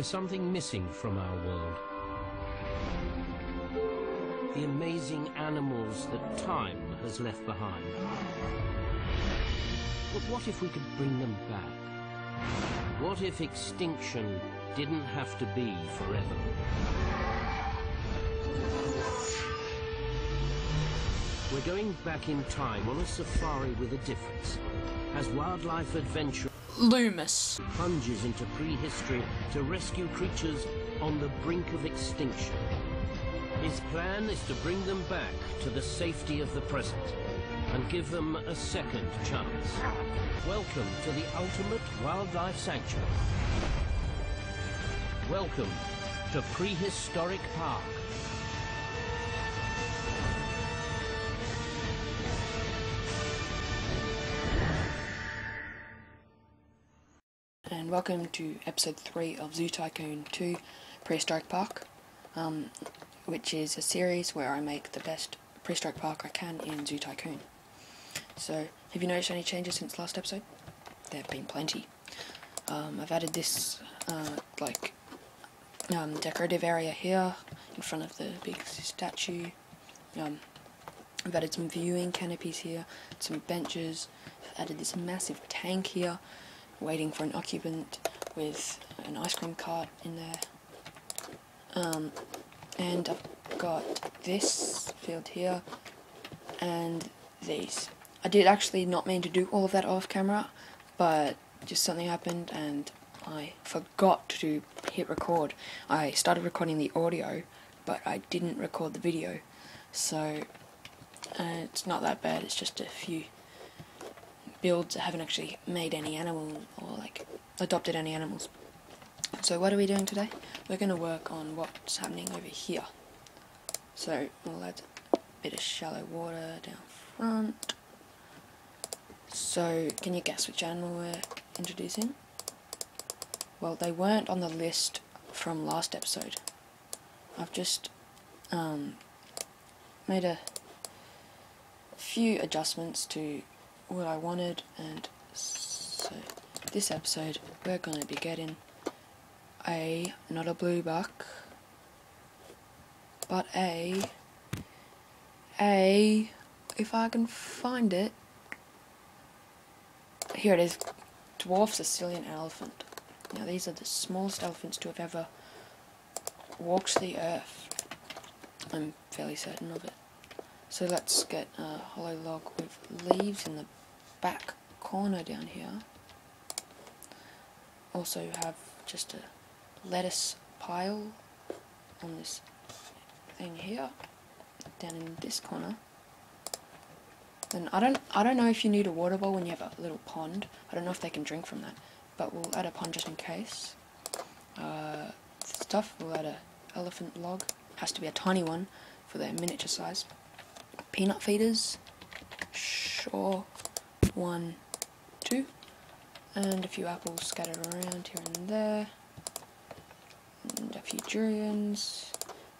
There's something missing from our world. The amazing animals that time has left behind. But what if we could bring them back? What if extinction didn't have to be forever? We're going back in time on a safari with a difference. As wildlife adventure Leumas plunges into prehistory to rescue creatures on the brink of extinction. His plan is to bring them back to the safety of the present and give them a second chance. Welcome to the ultimate wildlife sanctuary. Welcome to Prehistoric Park. and welcome to episode 3 of Zoo Tycoon 2 Prehistoric Park, which is a series where I make the best prehistoric park I can in Zoo Tycoon. So, have you noticed any changes since last episode? There have been plenty. I've added this decorative area here in front of the big statue. I've added some viewing canopies here, some benches. I've added this massive tank here, waiting for an occupant with an ice cream cart in there. And I've got this field here and these. I did actually not mean to do all of that off camera, but just something happened and I forgot to hit record. I started recording the audio, but I didn't record the video. So it's not that bad, it's just a few builds. I haven't actually made any animal or adopted any animals. So what are we doing today? We're going to work on what's happening over here. So we'll add a bit of shallow water down front. So can you guess which animal we're introducing? Well, they weren't on the list from last episode. I've just made a few adjustments to what I wanted, and so this episode we're going to be getting not a blue buck, but if I can find it, here it is, Dwarf Sicilian elephant. Now these are the smallest elephants to have ever walked the earth. I'm fairly certain of it. So let's get a hollow log with leaves in the back corner down here. Also have just a lettuce pile on this thing here, down in this corner. Then I don't know if you need a water bowl when you have a little pond. I don't know if they can drink from that, but we'll add a pond just in case. We'll add a elephant log. Has to be a tiny one for their miniature size. Peanut feeders, sure, 1, 2, and a few apples scattered around here and there, and a few durians,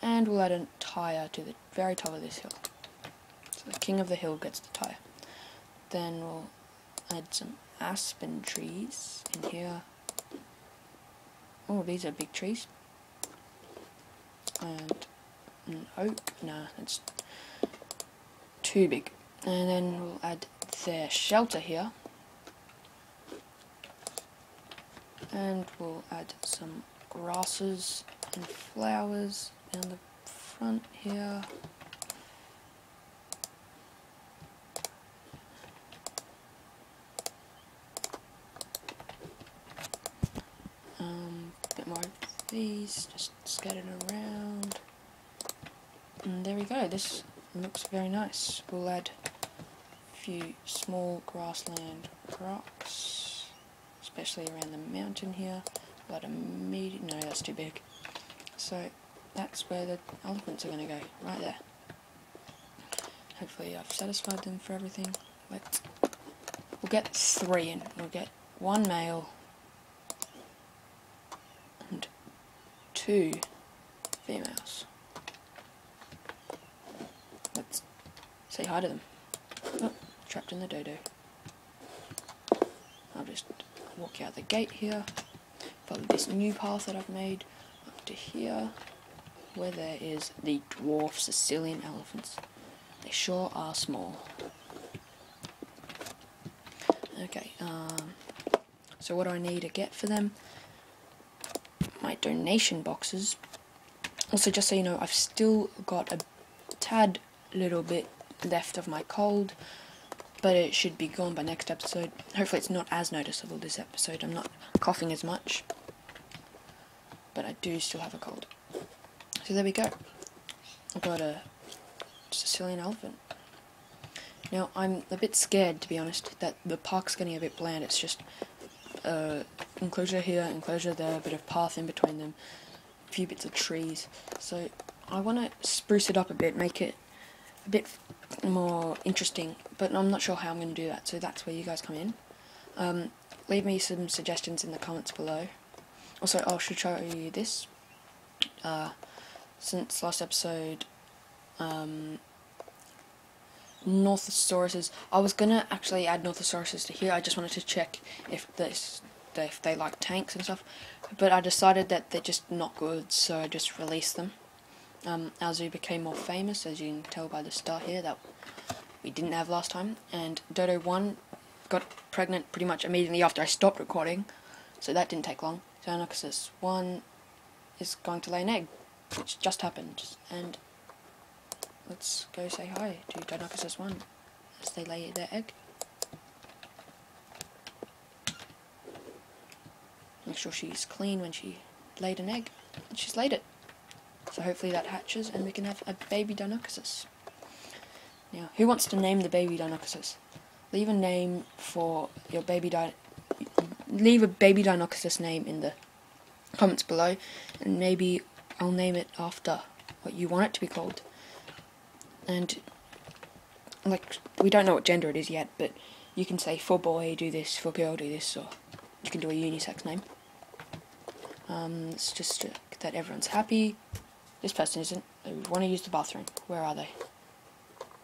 and we'll add a tire to the very top of this hill. So the king of the hill gets the tire. Then we'll add some aspen trees in here. Oh, these are big trees. And an oak, nah, that's too big. And then we'll add their shelter here, and we'll add some grasses and flowers down the front here. A bit more of these just scattered around, and there we go. This looks very nice. We'll add a few small grassland rocks, especially around the mountain here. We'll add a medium, no, that's too big. So that's where the elephants are going to go, right there. Hopefully I've satisfied them for everything. We'll get 3 in. We'll get 1 male and 2 females. Let's say hi to them. Oh, trapped in the Dodo. I'll just walk out the gate here. follow this new path that I've made up to here, where there is the Dwarf Sicilian elephants. They sure are small. Okay, so what do I need to get for them? My donation boxes. Also, just so you know, I've still got a tad little bit left of my cold, but it should be gone by next episode. Hopefully it's not as noticeable this episode. I'm not coughing as much, but I do still have a cold. So there we go. I've got a Sicilian elephant. Now, I'm a bit scared, to be honest, that the park's getting a bit bland. It's just enclosure here, enclosure there, a bit of path in between them, a few bits of trees. So I want to spruce it up a bit, make it a bit more interesting, but I'm not sure how I'm going to do that, so that's where you guys come in. Leave me some suggestions in the comments below. Also, I should show you this. Since last episode, Northosauruses. I was gonna actually add Northosauruses to here. I just wanted to check if they like tanks and stuff, but I decided that they're just not good, so I just released them. Our zoo became more famous, as you can tell by the star here that we didn't have last time, and Dodo 1 got pregnant pretty much immediately after I stopped recording, so that didn't take long. Deinochysus 1 is going to lay an egg, which just happened, and let's go say hi to Deinochysus 1 as they lay their egg. Make sure she's clean when she laid an egg, and she's laid it. So hopefully that hatches and we can have a baby Deinochysus. Now, who wants to name the baby Deinochysus? Leave a name for your baby leave a baby Deinochysus name in the comments below, and maybe I'll name it after what you want it to be called. And like, we don't know what gender it is yet, but you can say for boy do this, for girl do this, or you can do a unisex name. Let's just check that everyone's happy. This person isn't. They want to use the bathroom. Where are they?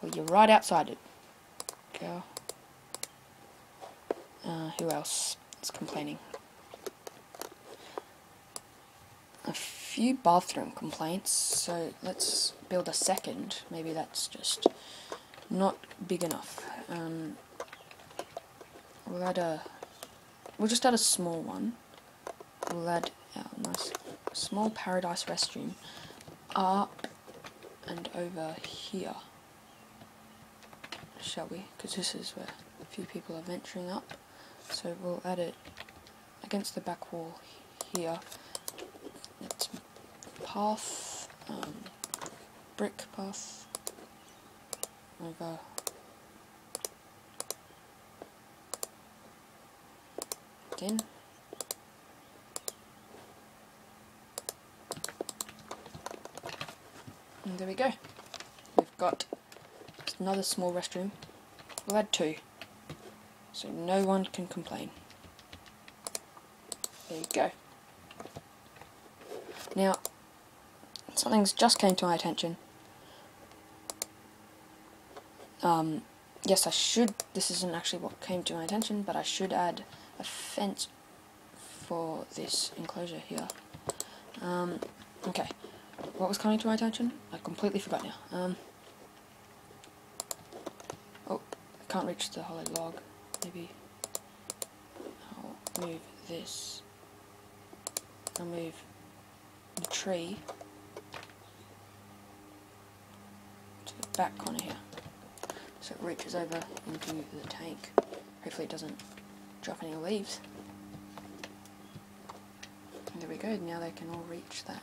Well, you're right outside it. Girl. Who else is complaining? A few bathroom complaints, so let's build a second. Maybe that's just not big enough. We'll just add a small one. We'll add a nice small paradise restroom up and over here, shall we? Because this is where a few people are venturing up. So we'll add it against the back wall here. It's path, brick path over again. And there we go. We've got another small restroom. We'll add 2, so no one can complain. There you go. Now, something's just came to my attention. Yes, I should. This isn't actually what came to my attention, but I should add a fence for this enclosure here. Okay. What was coming to my attention? I completely forgot now. Oh, I can't reach the hollow log. Maybe I'll move this. I'll move the tree to the back corner here, so it reaches over into the tank. Hopefully it doesn't drop any leaves. And there we go, now they can all reach that.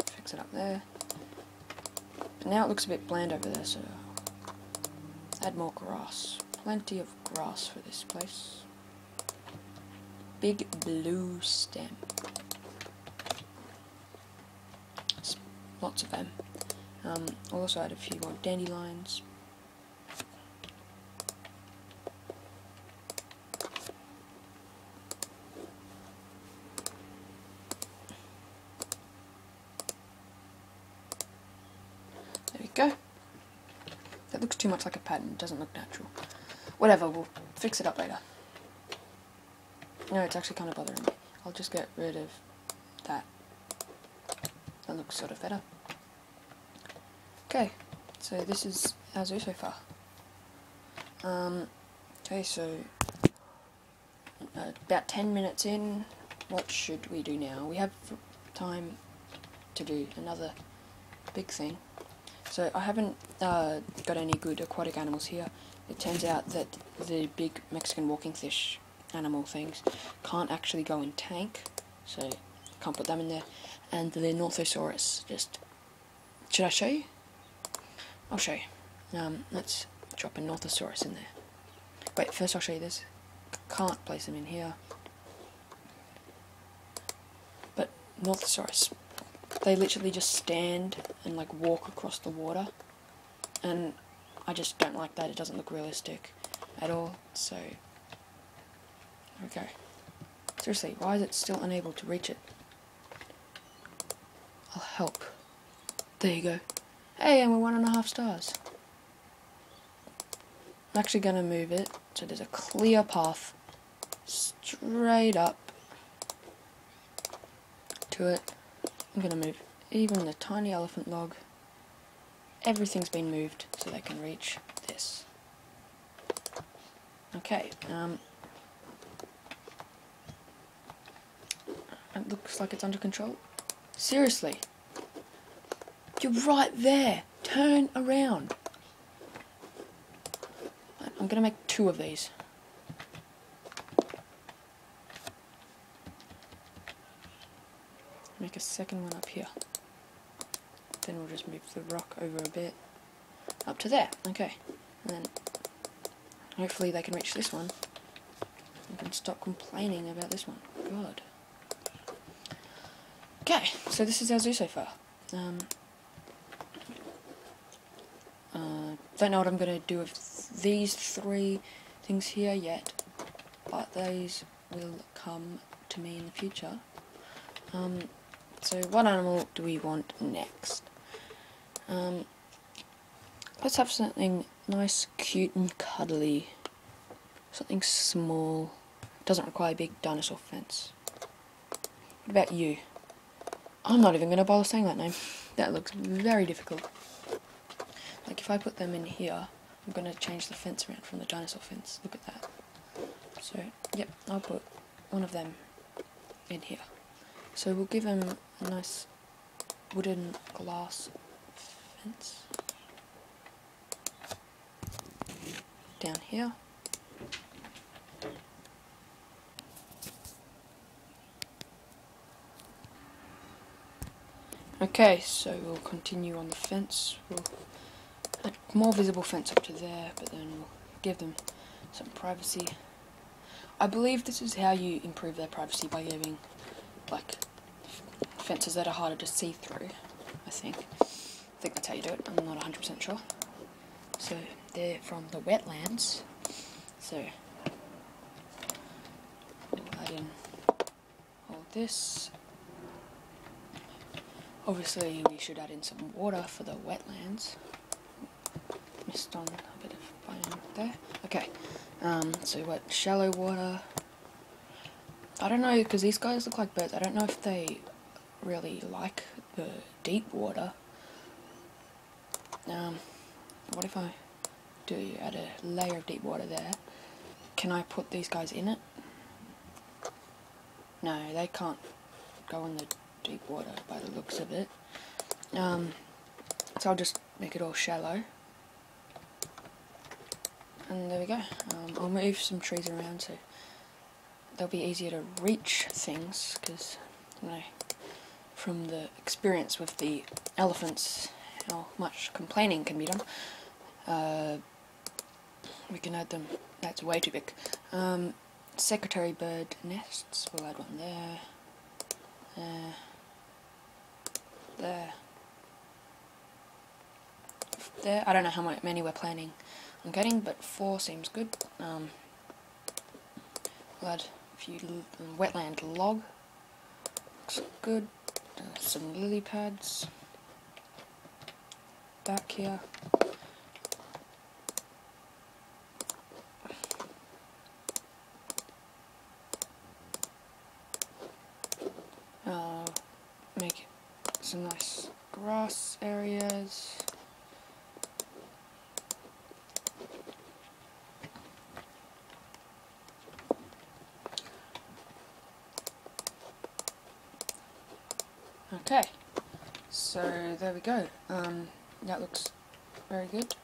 Fix it up there. But now it looks a bit bland over there, so add more grass. Plenty of grass for this place. Big blue stem. Lots of them. I'll also add a few more dandelions. There we go. That looks too much like a pattern, it doesn't look natural. Whatever, we'll fix it up later. No, it's actually kind of bothering me. I'll just get rid of that. That looks sort of better. Okay, so this is our zoo so far. Okay, so about 10 minutes in, what should we do now? We have time to do another big thing. So I haven't got any good aquatic animals here. It turns out that the big Mexican walking fish animal things can't actually go in tank, so can't put them in there. And the Northosaurus, should I show you? I'll show you. Let's drop a Northosaurus in there. Wait, first I'll show you this. Can't place them in here. But Northosaurus, they literally just stand and like walk across the water, and I just don't like that. It doesn't look realistic at all. So okay, seriously, why is it still unable to reach it? I'll help. There you go. Hey, and we're 1.5 stars. I'm actually going to move it so there's a clear path straight up to it. I'm going to move even the tiny elephant log. Everything's been moved so they can reach this. Okay, it looks like it's under control. Seriously, you're right there. Turn around. I'm going to make 2 of these. Make a second one up here. Then we'll just move the rock over a bit. Up to there. Okay. And then hopefully they can reach this one. I can stop complaining about this one. God. Okay, so this is our zoo so far. Don't know what I'm going to do with these 3 things here yet, but these will come to me in the future. So what animal do we want next? Let's have something nice, cute and cuddly. Something small. Doesn't require a big dinosaur fence. What about you? I'm not even going to bother saying that name. That looks very difficult. Like if I put them in here, I'm going to change the fence around from the dinosaur fence. Look at that. So, yep, I'll put one of them in here. So we'll give him a nice wooden glass fence. Down here. Okay, so we'll continue on the fence. We'll add more visible fence up to there, but then we'll give them some privacy. I believe this is how you improve their privacy, by giving like fences that are harder to see through. I think that's how you do it. I'm not 100% sure. So they're from the wetlands. So we'll add in all this. Obviously we should add in some water for the wetlands. Missed on a bit of biome there. Okay, so what, shallow water. I don't know, because these guys look like birds. I don't know if they really like the deep water. What if I do add a layer of deep water there? Can I put these guys in it? No, they can't go in the deep water by the looks of it. So I'll just make it all shallow. And there we go. I'll move some trees around so they'll be easier to reach things, because you know, from the experience with the elephants, how much complaining can be done. We can add them. That's way too big. Secretary bird nests. We'll add one there. There. I don't know how many we're planning on getting, but 4 seems good. We'll add a few wetland log. Looks good. Some lily pads back here. some nice grass areas. Okay, so there we go. That looks very good.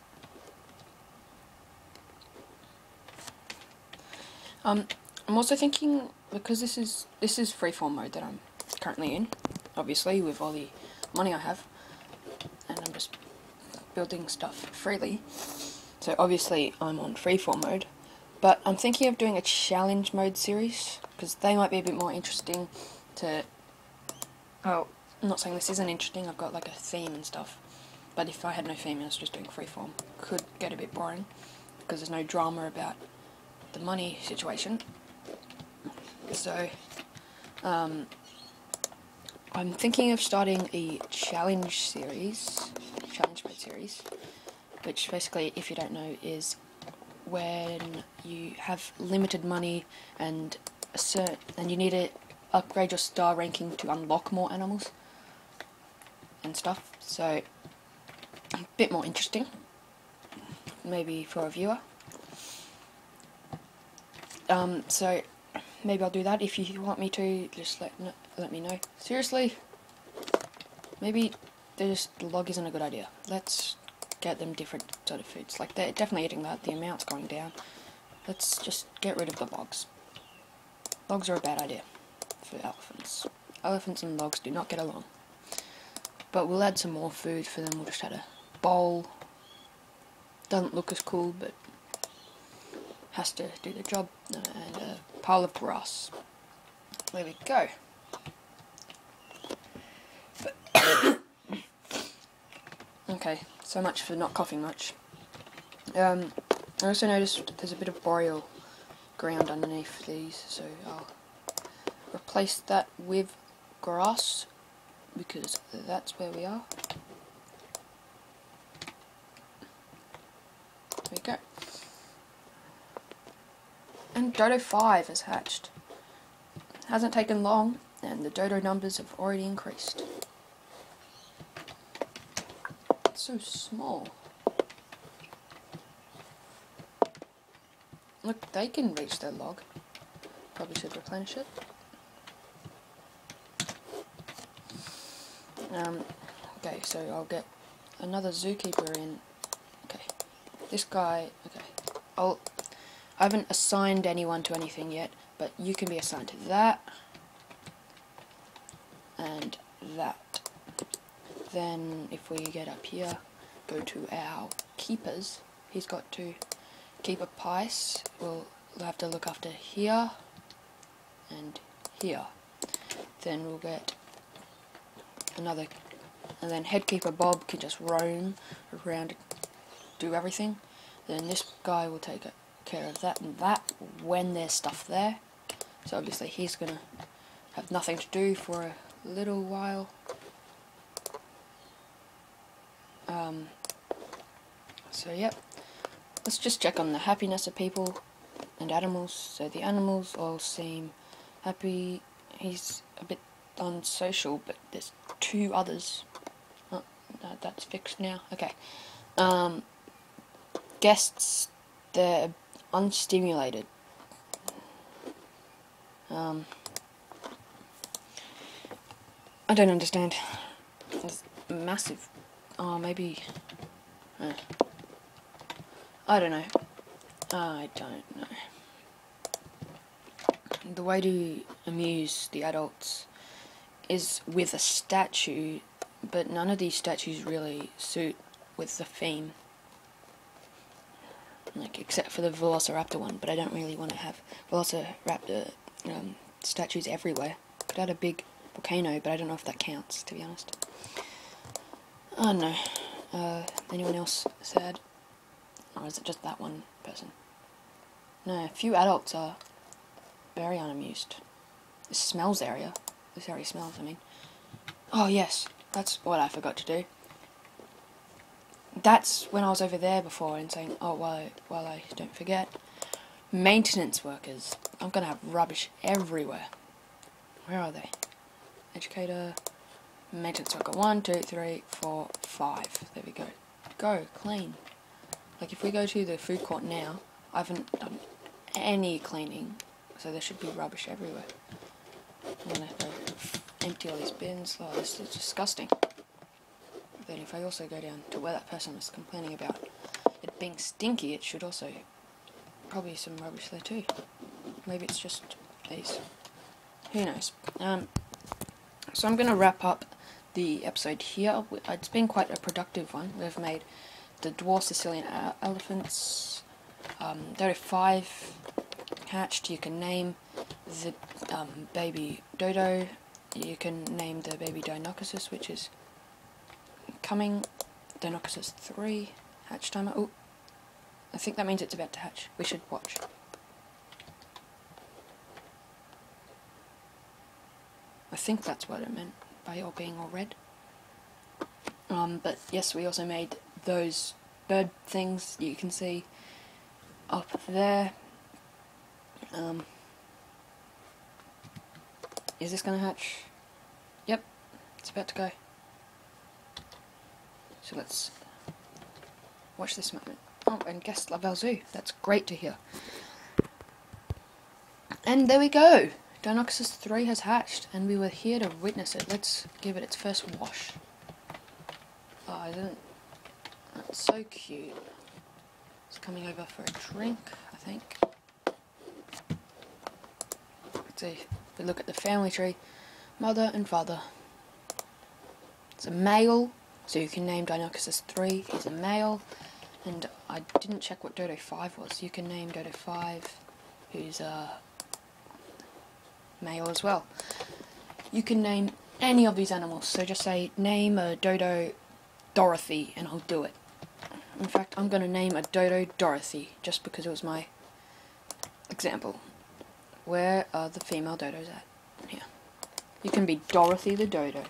I'm also thinking, because this is freeform mode that I'm currently in, obviously with all the money I have, and I'm just building stuff freely. So obviously I'm on freeform mode, but I'm thinking of doing a challenge mode series because they might be a bit more interesting to. Oh, I'm not saying this isn't interesting. I've got like a theme and stuff, but if I had no theme and I was just doing freeform, could get a bit boring because there's no drama about the money situation. So I'm thinking of starting a challenge mode series, which basically, if you don't know, is when you have limited money and you need to upgrade your star ranking to unlock more animals and stuff. So a bit more interesting, maybe for a viewer. So maybe I'll do that. If you want me to, just let me know. Seriously, maybe the log isn't a good idea. Let's get them different sort of foods. Like, they're definitely eating that. The amount's going down. Let's just get rid of the logs. Logs are a bad idea for elephants. Elephants and logs do not get along. But we'll add some more food for them. We'll just add a bowl. Doesn't look as cool, but has to do the job. And a pile of grass. There we go. Okay, so much for not coughing much. I also noticed there's a bit of boreal ground underneath these, so I'll replace that with grass because that's where we are. There we go. And Dodo 5 has hatched. Hasn't taken long, and the Dodo numbers have already increased. It's so small. Look, they can reach their log. Probably should replenish it. Okay, so I'll get another zookeeper in. Okay, this guy. Okay, I haven't assigned anyone to anything yet, but you can be assigned to that and that. Then if we get up here, go to our keepers. He's got to keep a pice. We'll have to look after here and here. Then we'll get another, and then headkeeper Bob can just roam around, do everything. Then this guy will take care of that and that when there's stuff there. So obviously he's gonna have nothing to do for a little while. So yep, let's just check on the happiness of people and animals. So the animals all seem happy. He's a bit unsocial, but there's two others. Oh, no, that's fixed now. Okay. Guests, they're unstimulated. I don't understand. It's massive. Oh, maybe. I don't know. I don't know. The way to amuse the adults is with a statue, but none of these statues really suit with the theme. Like, except for the Velociraptor one, but I don't really want to have Velociraptor statues everywhere. Could add a big volcano, but I don't know if that counts, to be honest. I don't know. Anyone else sad? Or is it just that one person? No, a few adults are very unamused. This area smells, I mean. Oh yes, that's what I forgot to do. That's when I was over there before and saying, oh, while I don't forget. Maintenance workers. I'm gonna have rubbish everywhere. Where are they? Educator. Maintenance circle 1, 2, 3, 4, 5. There we go. Go, clean. Like if we go to the food court now, I haven't done any cleaning, so there should be rubbish everywhere. I'm gonna go empty all these bins. Oh, this is disgusting. Then if I also go down to where that person was complaining about it being stinky, it should also probably some rubbish there too. Maybe it's just these. Who knows? So I'm gonna wrap up the episode here. It's been quite a productive one. We've made the Dwarf Sicilian elephants. Dodo 5 hatched. You can name the baby Dodo. You can name the baby deinochysus, which is coming. Deinochysus 3 hatch timer. Oh, I think that means it's about to hatch. We should watch. I think that's what it meant by it being all red. But yes, we also made those bird things you can see up there. Is this gonna hatch? Yep, it's about to go. So let's watch this moment. Oh, and guest love our zoo. That's great to hear. And there we go. Deinochysus 3 has hatched, and we were here to witness it. Let's give it its first wash. Oh, isn't it? That's so cute. It's coming over for a drink, I think. So if we look at the family tree, mother and father. It's a male, so you can name Deinochysus 3. He's a male, and I didn't check what Dodo 5 was. You can name Dodo 5, who's a male as well. You can name any of these animals, so just say name a Dodo Dorothy and I'll do it. In fact, I'm going to name a Dodo Dorothy just because it was my example. Where are the female dodos at? Here. You can be Dorothy the Dodo.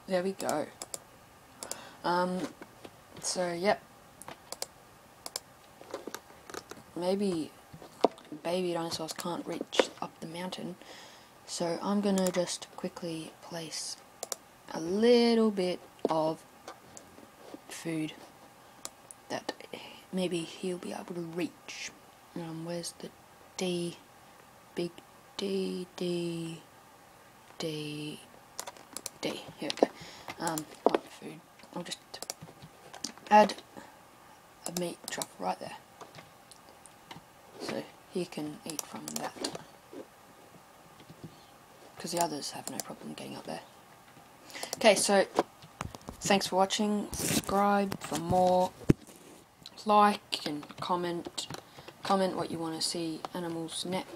There we go. So yep. Maybe baby dinosaurs can't reach up the mountain, so I'm gonna just quickly place a little bit of food that maybe he'll be able to reach. Where's the D? Big D, D, D, D. Here we go. Not food. I'll just add a meat trough right there, so he can eat from that, because the others have no problem getting up there. Okay, so thanks for watching. Subscribe for more. Like and comment what you want to see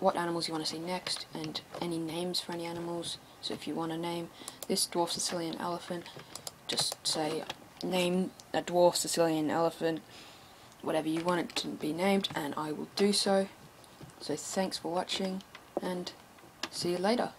what animals you want to see next, and any names for any animals. So if you want to name this Dwarf Sicilian elephant, just say name a Dwarf Sicilian elephant, whatever you want it to be named, and I will do so. So thanks for watching, and see you later.